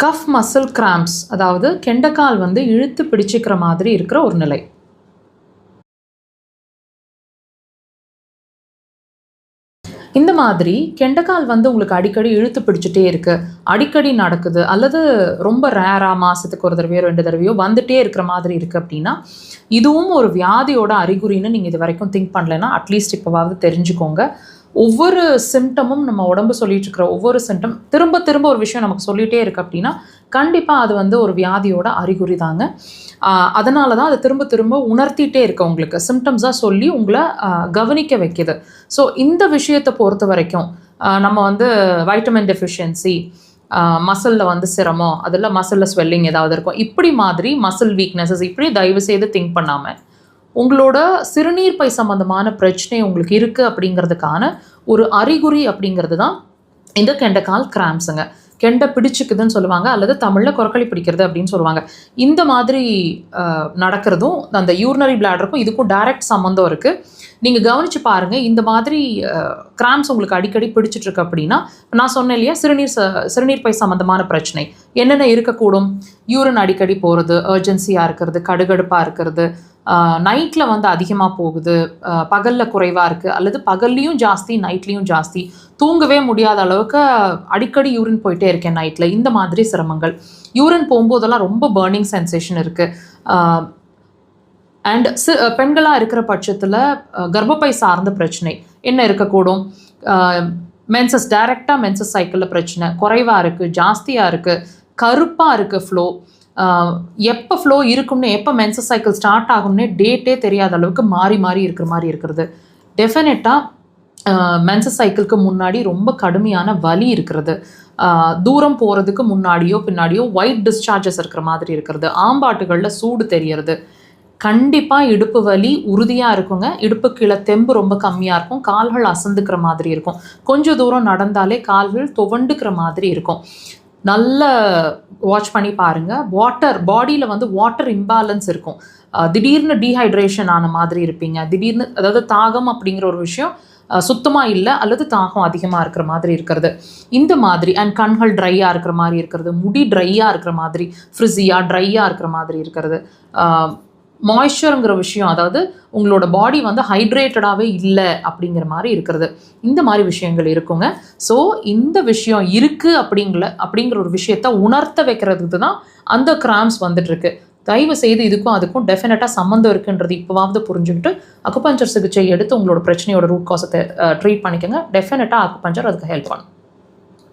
Cuff muscle cramps, அதாவது கெண்டைக்கால் வந்து இழுத்து பிடிச்சிக்கிற மாதிரி இருக்கிற ஒரு நிலை. இந்த மாதிரி கெண்டைக்கால் வந்து உங்களுக்கு அடிக்கடி இழுத்து பிடிச்சிட்டே இருக்கு, அடிக்கடி நடக்குது, அல்லது ரொம்ப ரேரா மாசத்துக்கு ஒரு தடவையோ 2 தடவையோ வந்துட்டே இருக்கிற மாதிரி இருக்கு அப்படின்னா, இதுவும் ஒரு வியாதியோட அறிகுறின்னு நீங்க இது வரைக்கும் திங்க் பண்ணலைன்னா அட்லீஸ்ட் இப்போவாவது தெரிஞ்சுக்கோங்க. ஒவ்வொரு சிம்டமும் நம்ம உடம்பு சொல்லிட்டு இருக்கிற ஒவ்வொரு சிம்டம் திரும்ப திரும்ப ஒரு விஷயம் நமக்கு சொல்லிகிட்டே இருக்குது அப்படின்னா கண்டிப்பாக அது வந்து ஒரு வியாதியோட அறிகுறி தாங்க. அதனால தான் அது திரும்ப திரும்ப உணர்த்திட்டே இருக்க உங்களுக்கு சிம்டம்ஸாக சொல்லி உங்களை கவனிக்க வைக்கிது. ஸோ இந்த விஷயத்தை பொறுத்த வரைக்கும் நம்ம வந்து வைட்டமின் டெஃபிஷியன்சி, மசிலில் வந்து சிரமம், அதில் மசிலில் ஸ்வெல்லிங் ஏதாவது இருக்கும், இப்படி மாதிரி மசில் வீக்னஸஸ் இப்படி தயவு செய்து திங்க் பண்ணாமல் உங்களோட சிறுநீர் பை சம்பந்தமான பிரச்சனை உங்களுக்கு இருக்குது அப்படிங்கிறதுக்கான ஒரு அறிகுறி அப்படிங்கிறது தான் இந்த கெண்டைக்கால் கிராம்ஸுங்க. கெண்டை பிடிச்சிக்குதுன்னு சொல்லுவாங்க, அல்லது தமிழில் கொரக்களி பிடிக்கிறது அப்படின்னு சொல்லுவாங்க. இந்த மாதிரி நடக்கிறதும் அந்த யூரினரி பிளாடருக்கும் இதுக்கும் டைரக்ட் சம்மந்தம் இருக்குது. நீங்கள் கவனித்து பாருங்கள், இந்த மாதிரி கிராம்ஸ் உங்களுக்கு அடிக்கடி பிடிச்சிட்ருக்கு அப்படின்னா, நான் சொன்னேன் இல்லையா, சிறுநீர் பை சம்மந்தமான பிரச்சனை என்னென்ன இருக்கக்கூடும். யூரின் அடிக்கடி போகிறது, அர்ஜென்சியாக இருக்கிறது, கடுகடுப்பாக இருக்கிறது, நைட்டில் வந்து அதிகமாக போகுது, பகலில் குறைவாக இருக்குது, அல்லது பகல்லையும் ஜாஸ்தி நைட்லேயும் ஜாஸ்தி, தூங்கவே முடியாத அளவுக்கு அடிக்கடி யூரின் போயிட்டே இருக்கேன் நைட்டில், இந்த மாதிரி சிரமங்கள். யூரின் போகும்போதெல்லாம் ரொம்ப பர்னிங் சென்சேஷன் இருக்குது. அண்ட் பெண்களாக இருக்கிற பட்சத்தில் கர்ப்பப்பை சார்ந்த பிரச்சனை என்ன இருக்கக்கூடும். மென்சஸ் டைரெக்டாக மென்சஸ் சைக்கிளில் பிரச்சனை குறைவாக இருக்குது, ஜாஸ்தியாக இருக்குது, கருப்பாக இருக்குது ஃப்ளோ, எப்போ ஃப்ளோ இருக்கும்னு, எப்போ மென்சஸ் சைக்கிள் ஸ்டார்ட் ஆகும்னே டேட்டே தெரியாத அளவுக்கு மாறி மாறி இருக்கிற மாதிரி இருக்கிறது. டெஃபினட்டாக மென்சஸ் சைக்கிளுக்கு முன்னாடி ரொம்ப கடுமையான வலி இருக்கிறது, தூரம் போகிறதுக்கு முன்னாடியோ பின்னாடியோ ஒயிட் டிஸ்சார்ஜஸ் இருக்கிற மாதிரி இருக்கிறது, ஆம்பாட்டுகளில் சூடு தெரியறது, கண்டிப்பாக இடுப்பு வலி உறுதியாக இருக்குங்க. இடுப்பு கீழே தெம்பு ரொம்ப கம்மியாக இருக்கும், கால்கள் அசந்துக்கிற மாதிரி இருக்கும், கொஞ்சம் தூரம் நடந்தாலே கால்கள் துவண்டுக்கிற மாதிரி இருக்கும். நல்ல வாட்ச் பண்ணி பாருங்கள். பாடியில் வந்து வாட்டர் இம்பேலன்ஸ் இருக்கும், திடீர்னு டீஹைட்ரேஷன் ஆன மாதிரி இருப்பீங்க, திடீர்னு அதாவது தாகம் அப்படிங்கிற ஒரு விஷயம் சுத்தமாக இல்லை, அல்லது தாகம் அதிகமாக இருக்கிற மாதிரி இருக்கிறது, இந்த மாதிரி. அண்ட் கண்கள் ட்ரையாக இருக்கிற மாதிரி இருக்கிறது, முடி ட்ரையாக இருக்கிற மாதிரி, ஃப்ரிஸியாக ட்ரையாக இருக்கிற மாதிரி இருக்கிறது, மாய்ஸ்சருங்கிற விஷயம், அதாவது உங்களோட பாடி வந்து ஹைட்ரேட்டடாகவே இல்லை அப்படிங்கிற மாதிரி இருக்கிறது, இந்த மாதிரி விஷயங்கள் இருக்குங்க. ஸோ இந்த விஷயம் இருக்குது அப்படிங்கிற ஒரு விஷயத்த உணர்த்த வைக்கிறதுக்கு தான் அந்த கிராம்ஸ் வந்துட்டுருக்கு. தயவு செய்து இதுக்கும் அதுக்கும் டெஃபினட்டாக சம்மந்தம் இருக்குன்றது இப்போவாவது புரிஞ்சுக்கிட்டு அக்குபஞ்சர் சிகிச்சை எடுத்து உங்களோட பிரச்சனையோட ரூட் காசத்தை ட்ரீட் பண்ணிக்கோங்க. டெஃபினட்டாக அக்குபஞ்சர் அதுக்கு ஹெல்ப் பண்ணும்.